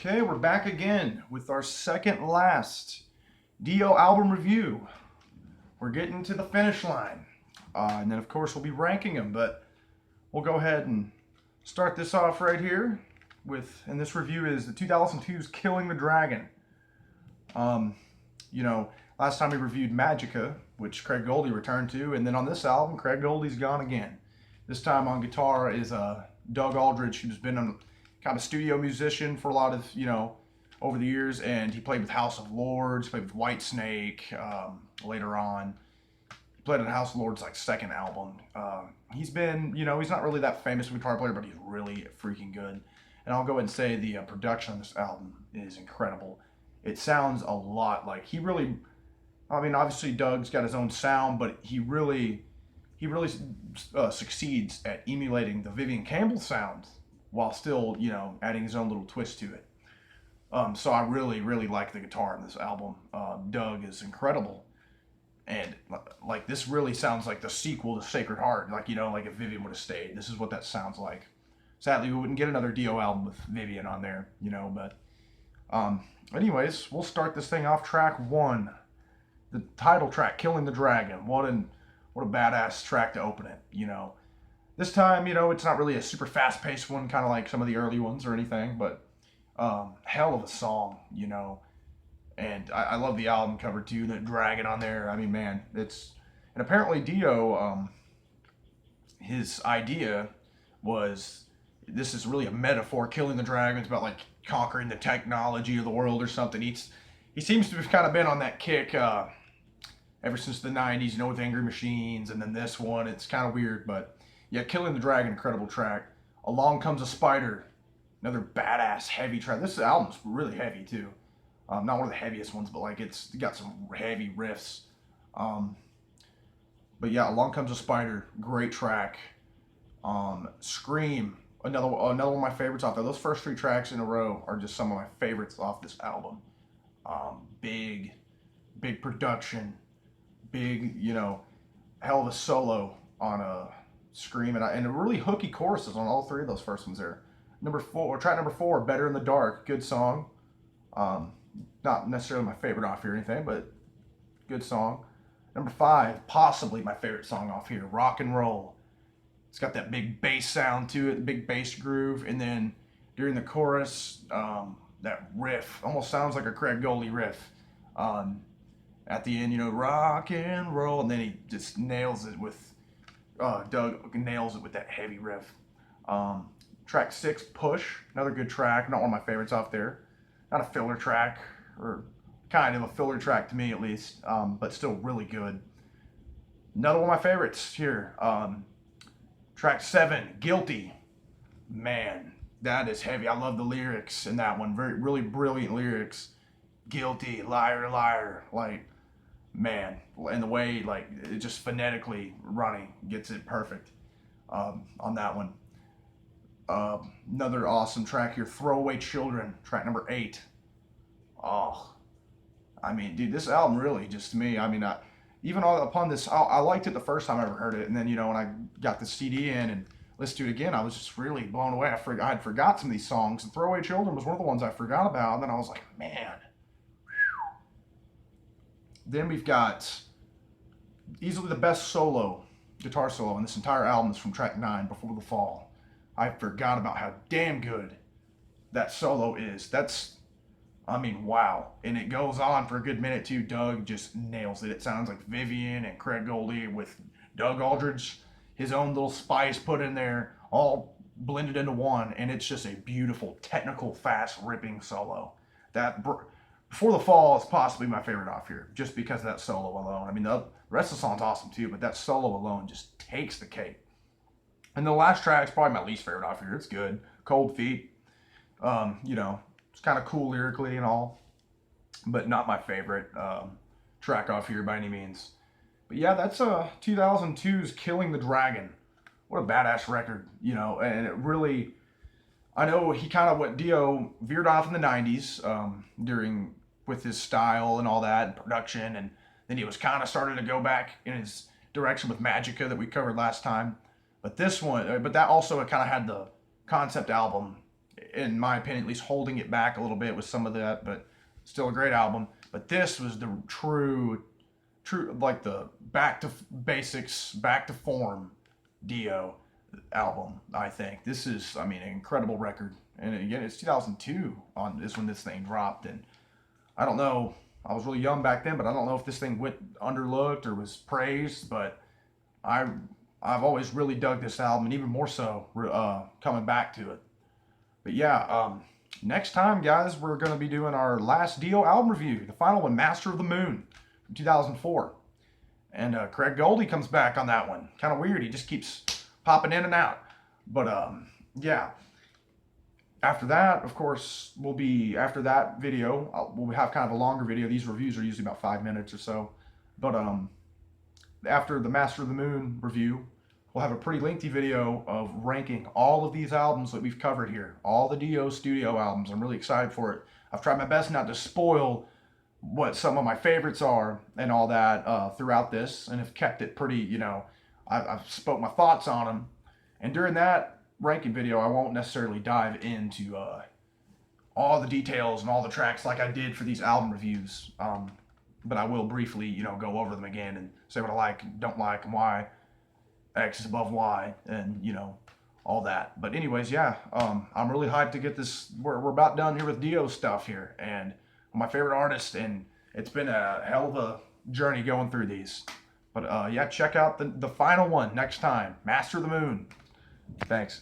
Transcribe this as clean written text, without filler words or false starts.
Okay, we're back again with our second last Dio album review. We're getting to the finish line. And then, of course, we'll be ranking them, but we'll go ahead and start this off right here and this review is the 2002's Killing the Dragon. Um, Last time we reviewed Magica, which Craig Goldie returned to, and then on this album, Craig Goldie's gone again. This time on guitar is Doug Aldrich, who's been a kind of studio musician for a lot of, over the years, and he played with House of Lords, played with Whitesnake later on. He played on House of Lords' second album. He's been, he's not really that famous guitar player, but he's really freaking good. And I'll go ahead and say the production on this album is incredible. It sounds a lot like obviously Doug's got his own sound, but he really succeeds at emulating the Vivian Campbell sound while still, adding his own little twist to it. So I really, really like the guitar in this album. Doug is incredible. And this really sounds like the sequel to Sacred Heart. Like if Vivian would have stayed, this is what that sounds like. Sadly, we wouldn't get another Dio album with Vivian on there, but anyways, we'll start this thing off. Track 1, the title track, Killing the Dragon. What a badass track to open it, This time, it's not really a super fast-paced one, kind of like some of the early ones or anything, but hell of a song, And I love the album cover too, the dragon on there. I mean, man, and apparently Dio, his idea was, this is really a metaphor, killing the dragon. It's about conquering the technology of the world or something. He seems to have kind of been on that kick ever since the 90s, with Angry Machines, and then this one. It's kind of weird, but yeah, Killing the Dragon, incredible track. Along Comes a Spider, another badass heavy track. This album's really heavy too. Not one of the heaviest ones, but it's got some heavy riffs. But yeah, Along Comes a Spider, great track. Scream, another one of my favorites off there. Those first 3 tracks in a row are just some of my favorites off this album. Big production, big, hell of a solo on a Scream, and a really hooky choruses on all 3 of those first ones there. Track number 4, Better in the Dark, good song. Not necessarily my favorite off here or anything, but good song. Number 5, possibly my favorite song off here, Rock and Roll. It's got that big bass sound to it, the big bass groove, and then during the chorus, that riff almost sounds like a Craig Goldie riff. At the end, rock and roll, and then he just nails it with, Doug nails it with that heavy riff. Track 6, Push, another good track, not one of my favorites off there. Not a filler track, or kind of a filler track to me at least, but still really good. Another one of my favorites here, track 7, Guilty. Man, that is heavy. I love the lyrics in that one, really brilliant lyrics. Guilty, liar, liar, man, and the way it just phonetically running gets it perfect on that one. Another awesome track here, Throwaway Children, track number 8. Oh, I mean, dude, this album really just, to me, I mean, even upon this, I liked it the first time I ever heard it, and then when I got the CD in and listened to it again, I was just really blown away. I had forgot some of these songs, and Throwaway Children was one of the ones I forgot about, and then I was like, man. Then we've got easily the best guitar solo in this entire album is from track 9, Before the Fall. I forgot about how damn good that solo is. Wow. And it goes on for a good minute too. Doug just nails it. It sounds like Vivian and Craig Goldie with Doug Aldrich, his own little spice put in there, all blended into one. And it's just a beautiful, technical, fast, ripping solo. Before the Fall is possibly my favorite off here, just because of that solo alone. I mean, the rest of the song's awesome too, but that solo alone just takes the cake. And the last track is probably my least favorite off here. It's good. Cold Feet. It's kind of cool lyrically and all, but not my favorite track off here by any means. But yeah, that's 2002's Killing the Dragon. What a badass record, and it really, I know he kind of what Dio veered off in the 90s with his style and all that and production, and then he was kind of starting to go back in his direction with Magica that we covered last time. But that also kind of had the concept album in my opinion, at least holding it back a little bit with some of that, but still a great album. But this was the true, like the back to basics, back to form Dio album. I think this is, I mean, an incredible record. And again, it's 2002 on is when this thing dropped, and I don't know. I was really young back then, but I don't know if this thing went underlooked or was praised. But I I've always really dug this album, and even more so coming back to it. But yeah, next time, guys, we're going to be doing our last Dio album review, the final one, Master of the Moon from 2004. And Craig Goldie comes back on that one. Kind of weird. He just keeps popping in and out. But yeah, after that, of course, after that video, we'll have kind of a longer video. These reviews are usually about 5 minutes or so. But after the Master of the Moon review, we'll have a pretty lengthy video of ranking all of these albums that we've covered here, all the Dio studio albums. I'm really excited for it. I've tried my best not to spoil what some of my favorites are and all that throughout this, and have kept it pretty, I've spoke my thoughts on them. And during that ranking video, I won't necessarily dive into all the details and all the tracks like I did for these album reviews. But I will briefly, go over them again and say what I like, don't like, and why X is above Y, and all that. But anyways, yeah, I'm really hyped to get this. We're about done here with Dio stuff here, and my favorite artist, and it's been a hell of a journey going through these. But yeah, check out the final one next time, Master of the Moon. Thanks.